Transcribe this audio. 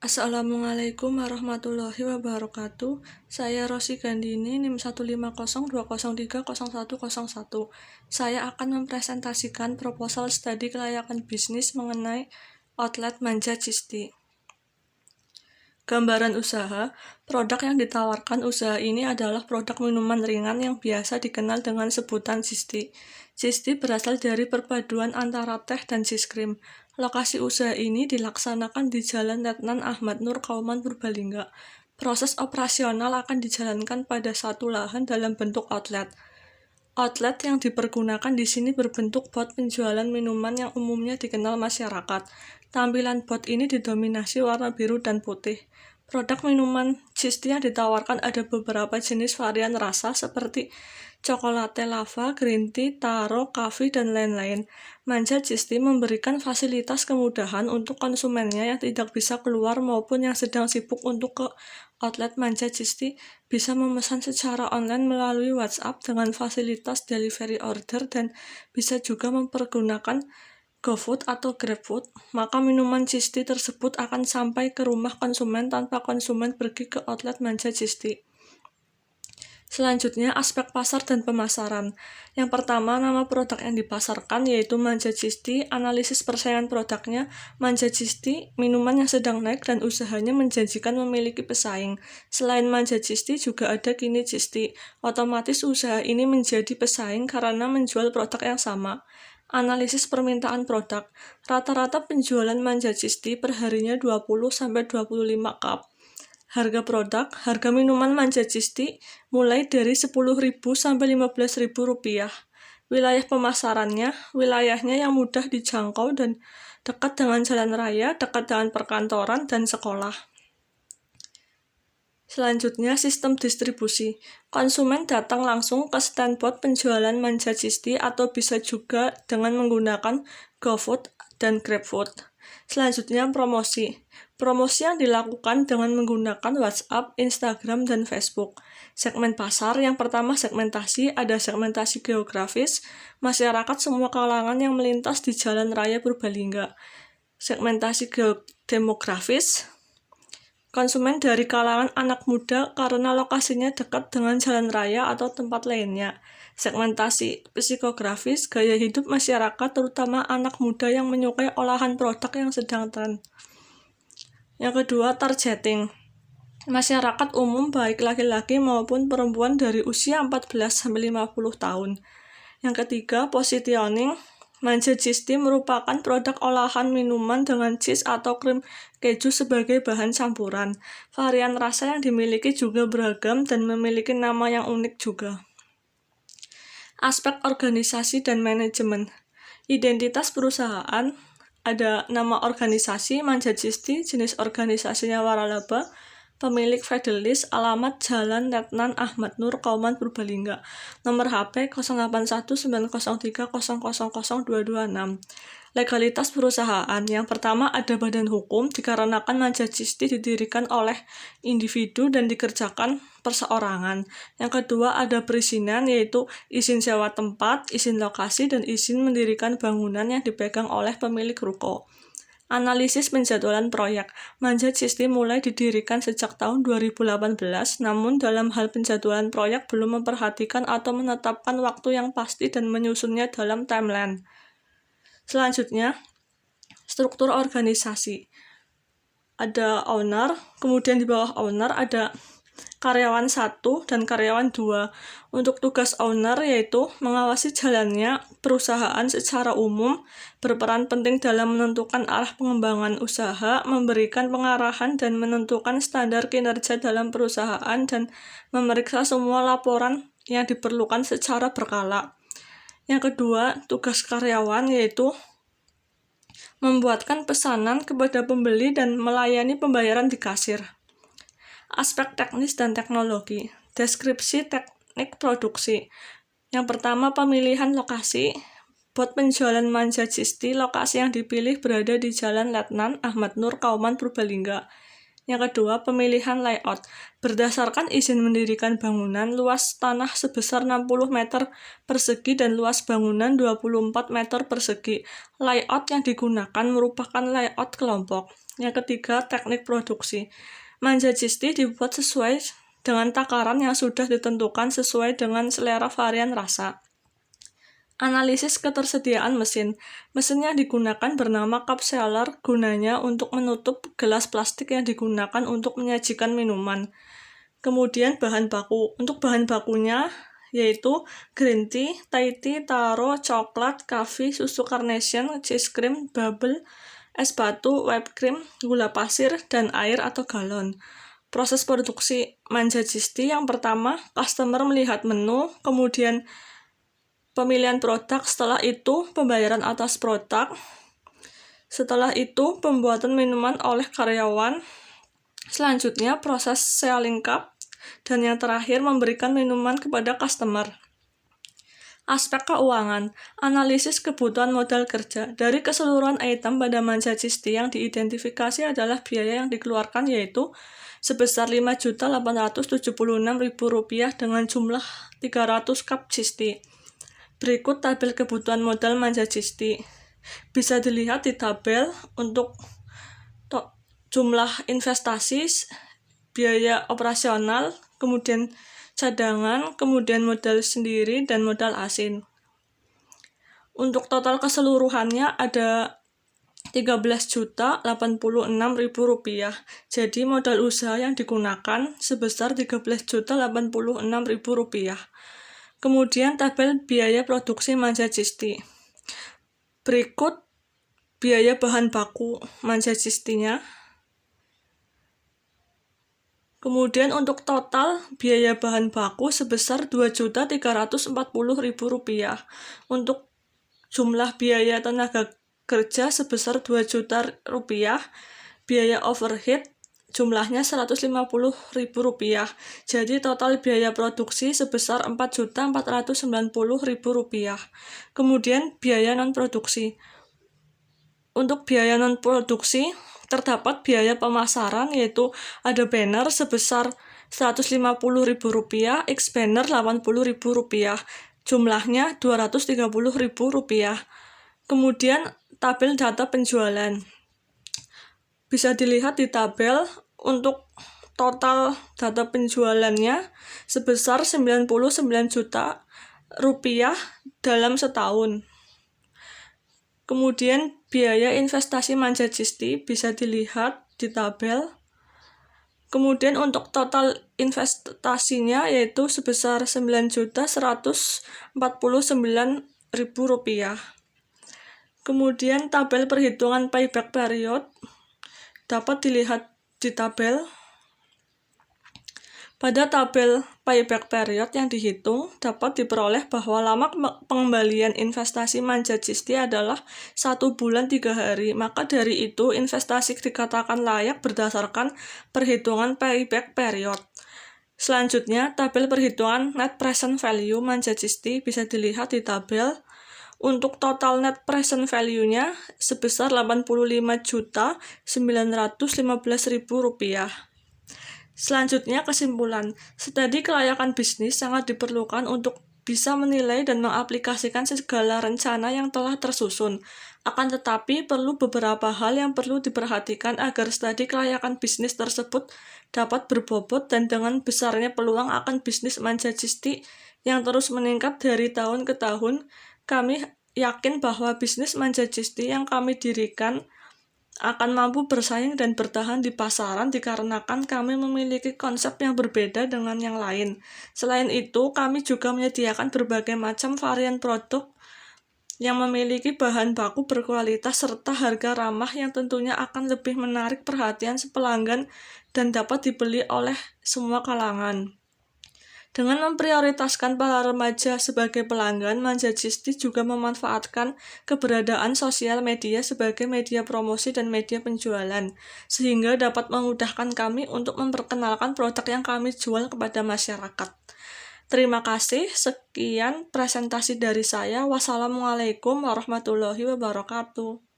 Assalamualaikum warahmatullahi wabarakatuh. Saya Rosi Gandini, NIM 15020030101. Saya akan mempresentasikan proposal studi kelayakan bisnis mengenai outlet Manja Cisti. Gambaran usaha, produk yang ditawarkan usaha ini adalah produk minuman ringan yang biasa dikenal dengan sebutan Cisti. Cisti berasal dari perpaduan antara teh dan cis krim. Lokasi usaha ini dilaksanakan di Jalan Letnan Ahmad Nur, Kauman Purbalingga. Proses operasional akan dijalankan pada satu lahan dalam bentuk outlet. Outlet yang dipergunakan di sini berbentuk bot penjualan minuman yang umumnya dikenal masyarakat. Tampilan bot ini didominasi warna biru dan putih. Produk minuman Cisti yang ditawarkan ada beberapa jenis varian rasa seperti coklat lava, green tea, taro, coffee, dan lain-lain. Manja Cisti memberikan fasilitas kemudahan untuk konsumennya yang tidak bisa keluar maupun yang sedang sibuk untuk ke outlet Manja Cisti bisa memesan secara online melalui WhatsApp dengan fasilitas delivery order dan bisa juga mempergunakan GoFood atau GrabFood, maka minuman Cisti tersebut akan sampai ke rumah konsumen tanpa konsumen pergi ke outlet Manja Cisti. Selanjutnya, aspek pasar dan pemasaran. Yang pertama, nama produk yang dipasarkan yaitu Manja Cisti. Analisis persaingan produknya, Manja Cisti, minuman yang sedang naik dan usahanya menjanjikan memiliki pesaing. Selain Manja Cisti, juga ada Kini Cisti. Otomatis usaha ini menjadi pesaing karena menjual produk yang sama. Analisis permintaan produk. Rata-rata penjualan Manja Cisti perharinya 20-25 cup. Harga produk, harga minuman Manja Cisti mulai dari Rp10.000 sampai Rp15.000. Wilayah pemasarannya, wilayahnya yang mudah dijangkau dan dekat dengan jalan raya, dekat dengan perkantoran dan sekolah. Selanjutnya, sistem distribusi. Konsumen datang langsung ke stand bot penjualan Manja Cisti atau bisa juga dengan menggunakan GoFood dan GrabFood. Selanjutnya, promosi. Promosi yang dilakukan dengan menggunakan WhatsApp, Instagram, dan Facebook. Segmen pasar, yang pertama segmentasi, ada segmentasi geografis, masyarakat semua kalangan yang melintas di Jalan Raya Purbalingga. Segmentasi demografis, konsumen dari kalangan anak muda karena lokasinya dekat dengan jalan raya atau tempat lainnya. Segmentasi psikografis, gaya hidup masyarakat terutama anak muda yang menyukai olahan produk yang sedang tren. Yang kedua, targeting. Masyarakat umum baik laki-laki maupun perempuan dari usia 14-50 tahun. Yang ketiga, positioning. Manja Cisti merupakan produk olahan minuman dengan cheese atau krim keju sebagai bahan campuran. Varian rasa yang dimiliki juga beragam dan memiliki nama yang unik juga. Aspek organisasi dan manajemen. Identitas perusahaan, ada nama organisasi Manja Cisti, jenis organisasinya waralaba, pemilik Fidelis, alamat Jalan Letnan Ahmad Nur, Kauman Purbalingga. Nomor HP 081903000226. Legalitas perusahaan. Yang pertama ada badan hukum dikarenakan Manja Cisti didirikan oleh individu dan dikerjakan perseorangan. Yang kedua ada perizinan yaitu izin sewa tempat, izin lokasi, dan izin mendirikan bangunan yang dipegang oleh pemilik ruko. Analisis penjadwalan proyek. Manja Cisti mulai didirikan sejak tahun 2018, namun dalam hal penjadwalan proyek belum memperhatikan atau menetapkan waktu yang pasti dan menyusunnya dalam timeline. Selanjutnya, struktur organisasi. Ada owner, kemudian di bawah owner ada karyawan 1 dan karyawan 2. Untuk tugas owner yaitu mengawasi jalannya perusahaan secara umum, berperan penting dalam menentukan arah pengembangan usaha, memberikan pengarahan dan menentukan standar kinerja dalam perusahaan dan memeriksa semua laporan yang diperlukan secara berkala. Yang kedua, tugas karyawan yaitu membuatkan pesanan kepada pembeli dan melayani pembayaran di kasir. Aspek teknis dan teknologi. Deskripsi teknik produksi. Yang pertama, pemilihan lokasi. Bot penjualan Manja Cisti, lokasi yang dipilih berada di Jalan Letnan Ahmad Nur, Kauman Purbalingga. Yang kedua, pemilihan layout. Berdasarkan izin mendirikan bangunan, luas tanah sebesar 60 meter persegi dan luas bangunan 24 meter persegi. Layout yang digunakan merupakan layout kelompok. Yang ketiga, teknik produksi. Manja Cisti dibuat sesuai dengan takaran yang sudah ditentukan sesuai dengan selera varian rasa. Analisis ketersediaan mesin. Mesin yang digunakan bernama cup sealer, gunanya untuk menutup gelas plastik yang digunakan untuk menyajikan minuman. Kemudian bahan baku. Untuk bahan bakunya yaitu green tea, Thai tea, taro, coklat, coffee, susu carnation, cheese cream, bubble, es batu, whipped cream, gula pasir, dan air atau galon. Proses produksi Manja Cisti yang pertama, customer melihat menu, kemudian pemilihan produk, setelah itu pembayaran atas produk, setelah itu pembuatan minuman oleh karyawan, selanjutnya proses selling cup, dan yang terakhir memberikan minuman kepada customer. Aspek keuangan, analisis kebutuhan modal kerja. Dari keseluruhan item pada Manja Cisti yang diidentifikasi adalah biaya yang dikeluarkan yaitu sebesar Rp5.876.000 dengan jumlah 300 cup Cisti. Berikut tabel kebutuhan modal Manja Cisti. Bisa dilihat di tabel untuk jumlah investasi, biaya operasional, kemudian cadangan, kemudian modal sendiri, dan modal asin. Untuk total keseluruhannya ada Rp13.086.000. Jadi modal usaha yang digunakan sebesar Rp13.086.000. Kemudian tabel biaya produksi Manja Cisti. Berikut biaya bahan baku Manja Cistinya. Kemudian untuk total biaya bahan baku sebesar Rp2.340.000. Untuk jumlah biaya tenaga kerja sebesar Rp2 juta. Biaya overhead jumlahnya Rp150.000. Jadi total biaya produksi sebesar Rp4.490.000. Kemudian biaya non-produksi. Untuk biaya non-produksi terdapat biaya pemasaran yaitu ada banner sebesar Rp150.000, X banner Rp80.000, jumlahnya Rp230.000. Kemudian tabel data penjualan. Bisa dilihat di tabel untuk total data penjualannya sebesar Rp99 juta dalam setahun. Kemudian biaya investasi Manja Cisti bisa dilihat di tabel. Kemudian untuk total investasinya yaitu sebesar Rp9.149.000. Kemudian tabel perhitungan payback period dapat dilihat di tabel. Pada tabel payback period yang dihitung, dapat diperoleh bahwa lama pengembalian investasi Manja Cisti adalah 1 bulan 3 hari. Maka dari itu, investasi dikatakan layak berdasarkan perhitungan payback period. Selanjutnya, tabel perhitungan net present value Manja Cisti bisa dilihat di tabel. Untuk total net present value-nya sebesar Rp85.915.000. Selanjutnya kesimpulan, studi kelayakan bisnis sangat diperlukan untuk bisa menilai dan mengaplikasikan segala rencana yang telah tersusun. Akan tetapi perlu beberapa hal yang perlu diperhatikan agar studi kelayakan bisnis tersebut dapat berbobot dan dengan besarnya peluang akan bisnis Manja Cisti yang terus meningkat dari tahun ke tahun, kami yakin bahwa bisnis Manja Cisti yang kami dirikan akan mampu bersaing dan bertahan di pasaran dikarenakan kami memiliki konsep yang berbeda dengan yang lain. Selain itu, kami juga menyediakan berbagai macam varian produk yang memiliki bahan baku berkualitas serta harga ramah yang tentunya akan lebih menarik perhatian pelanggan dan dapat dibeli oleh semua kalangan. Dengan memprioritaskan para remaja sebagai pelanggan, Manja Cisti juga memanfaatkan keberadaan sosial media sebagai media promosi dan media penjualan, sehingga dapat memudahkan kami untuk memperkenalkan produk yang kami jual kepada masyarakat. Terima kasih, sekian presentasi dari saya. Wassalamualaikum warahmatullahi wabarakatuh.